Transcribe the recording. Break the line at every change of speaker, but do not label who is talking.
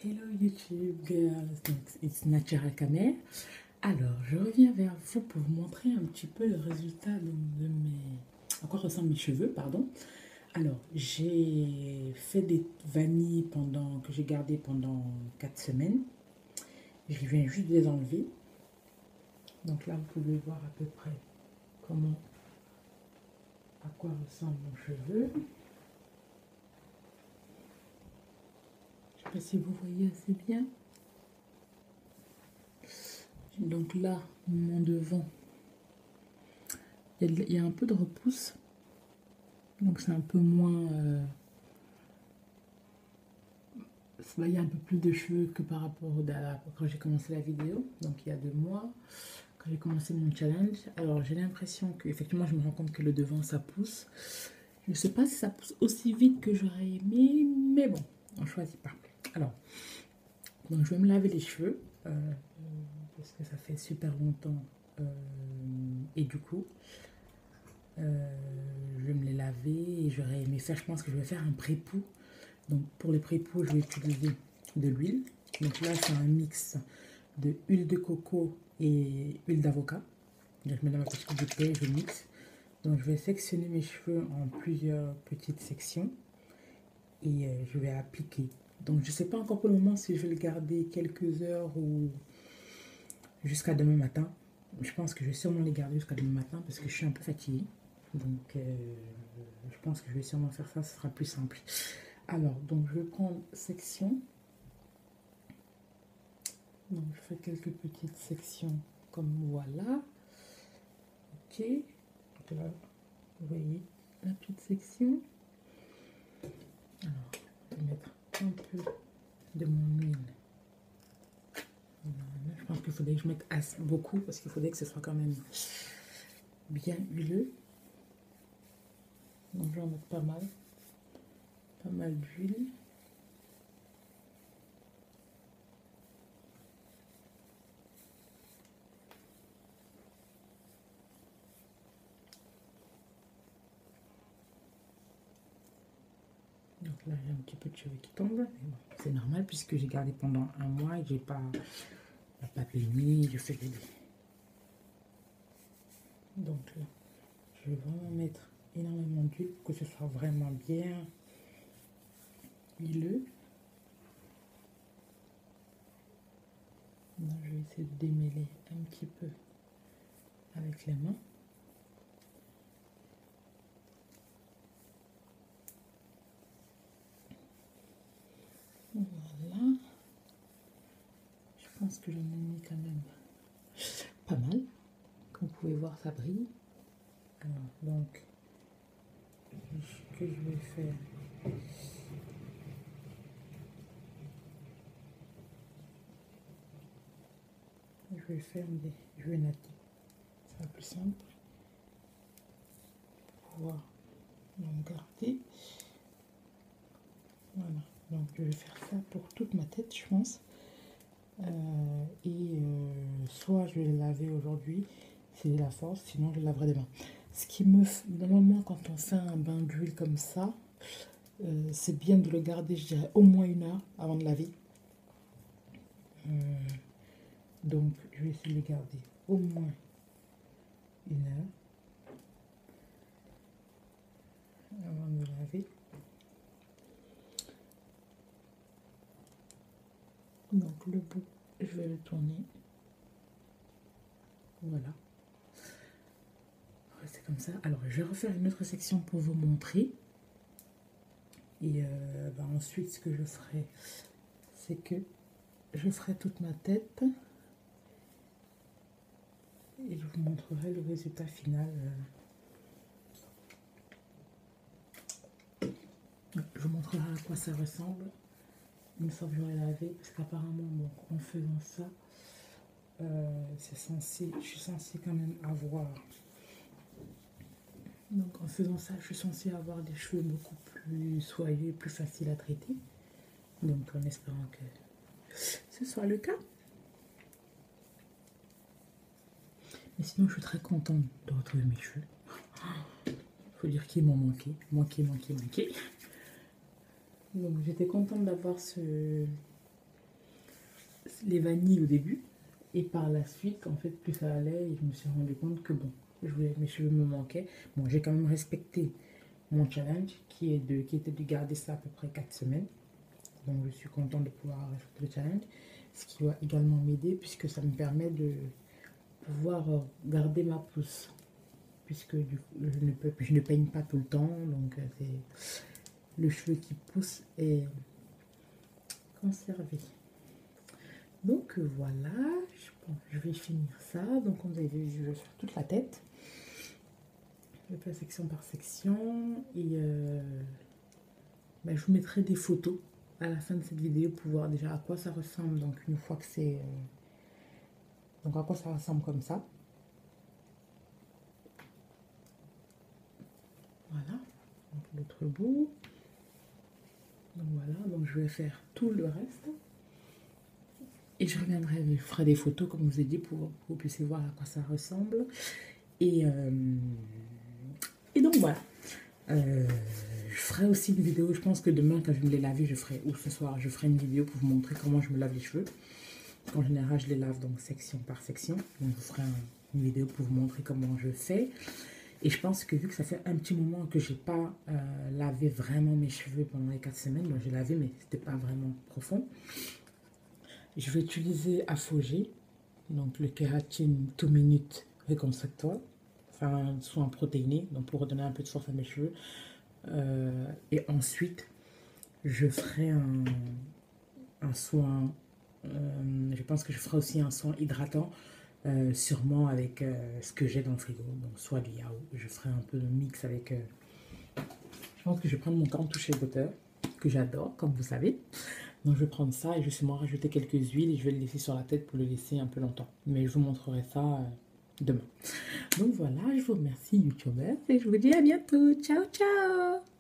Hello YouTube girls, it's Natural Kamer. Alors, je reviens vers vous pour vous montrer un petit peu le résultat de mes... à quoi ressemblent mes cheveux, pardon. Alors, j'ai fait des vanilles que j'ai gardées pendant 4 semaines. Je viens juste de les enlever. Donc là, vous pouvez voir à peu près à quoi ressemble mon cheveu. Je ne sais pas si vous voyez assez bien. Donc là, mon devant, il y a un peu de repousse. Donc c'est un peu moins... il y a un peu plus de cheveux que par rapport quand j'ai commencé la vidéo. Donc il y a 2 mois, quand j'ai commencé mon challenge. Alors j'ai l'impression qu'effectivement je me rends compte que le devant ça pousse. Je ne sais pas si ça pousse aussi vite que j'aurais aimé, mais bon, on ne choisit pas. Alors, donc je vais me laver les cheveux, parce que ça fait super longtemps. Et du coup, je vais me les laver et j'aurais aimé faire, je pense que je vais faire un pré-poux. Donc pour les pré-poux, je vais utiliser de l'huile. Donc là, c'est un mix de huile de coco et huile d'avocat. Donc je mets dans ma petite bouteille, je mixe. Donc je vais sectionner mes cheveux en plusieurs petites sections et je vais appliquer. Donc je ne sais pas encore pour le moment si je vais le garder quelques heures ou jusqu'à demain matin. Je pense que je vais sûrement les garder jusqu'à demain matin parce que je suis un peu fatiguée. Donc je pense que je vais sûrement faire ça, ce sera plus simple. Alors, donc je vais prendre section. Donc je fais quelques petites sections comme voilà. Ok. Donc là, vous voyez la petite section. Alors, je vais mettre un peu de mon huile. Voilà. Je pense qu'il faudrait que je mette beaucoup parce qu'il faudrait que ce soit quand même bien huileux. Donc je vais en mettre pas mal d'huile. Donc là, j'ai un petit peu de cheveux qui tombent. Bon, c'est normal puisque j'ai gardé pendant 1 mois et j'ai pas peigné, je fais des... Donc là, je vais vraiment mettre énormément d'huile pour que ce soit vraiment bien huileux. Donc, je vais essayer de démêler un petit peu avec les mains. Voilà. Je pense que j'en ai mis quand même pas mal. Comme vous pouvez voir, ça brille. Alors, donc, ce que je vais faire, je vais natter. C'est la plus simple. Pour pouvoir en garder. Voilà. Donc, je vais faire ça pour toute ma tête, je pense. Soit je vais le laver aujourd'hui, c'est de la force, sinon je le laverai demain. Ce qui me normalement, quand on fait un bain d'huile comme ça, c'est bien de le garder, je dirais, au moins 1 heure avant de laver. Donc, je vais essayer de le garder au moins 1 heure avant de le laver. Donc, le bout, je vais le tourner. Voilà. C'est comme ça. Alors, je vais refaire une autre section pour vous montrer. Et ensuite, ce que je ferai, c'est que je ferai toute ma tête. Et je vous montrerai le résultat final. Je vous montrerai à quoi ça ressemble une fois que j'aurai lavé. Parce qu'apparemment, bon, en faisant ça, je suis censée quand même avoir... Donc en faisant ça, je suis censée avoir des cheveux beaucoup plus soyeux, plus faciles à traiter. Donc en espérant que ce soit le cas. Mais sinon, je suis très contente de retrouver mes cheveux. Il faut dire qu'ils m'ont manqué. Manqué. Donc j'étais contente d'avoir ce les vanilles au début. Et par la suite, en fait, plus ça allait, je me suis rendu compte que bon, mes cheveux me manquaient. Bon, j'ai quand même respecté mon challenge qui était de garder ça à peu près 4 semaines. Donc je suis contente de pouvoir respecter le challenge. Ce qui va également m'aider puisque ça me permet de pouvoir garder ma pousse. Puisque du coup, je ne peigne pas tout le temps. Donc c'est le cheveu qui pousse est conservé. Donc voilà, je vais finir ça. Donc comme vous avez vu, je vais faire toute la tête. Je vais faire section par section. Et je vous mettrai des photos à la fin de cette vidéo pour voir déjà à quoi ça ressemble. Donc une fois que c'est... donc à quoi ça ressemble comme ça. Voilà. Donc l'autre bout. Donc voilà, donc je vais faire tout le reste. Et je reviendrai, je ferai des photos comme je vous ai dit pour que vous puissiez voir à quoi ça ressemble. Et donc voilà. Je ferai aussi une vidéo, je pense que demain quand je vais me les laver, ou ce soir, je ferai une vidéo pour vous montrer comment je me lave les cheveux. En général, je les lave donc section par section. Donc je ferai une vidéo pour vous montrer comment je fais. Et je pense que vu que ça fait un petit moment que j'ai pas lavé vraiment mes cheveux pendant les 4 semaines, moi j'ai lavé mais c'était pas vraiment profond. Je vais utiliser Afogé, donc le kératine 2 minutes reconstructeur, enfin un soin protéiné, donc pour redonner un peu de force à mes cheveux. Et ensuite, je ferai un soin, je pense que je ferai aussi un soin hydratant, sûrement avec ce que j'ai dans le frigo, donc soit du yaourt, je ferai un peu de mix avec, je pense que je vais prendre mon Cantu Shea Butter, que j'adore, comme vous savez. Donc je vais prendre ça et je vais seulement rajouter quelques huiles et je vais le laisser sur la tête pour le laisser un peu longtemps. Mais je vous montrerai ça demain. Donc voilà, je vous remercie YouTubers et je vous dis à bientôt. Ciao, ciao!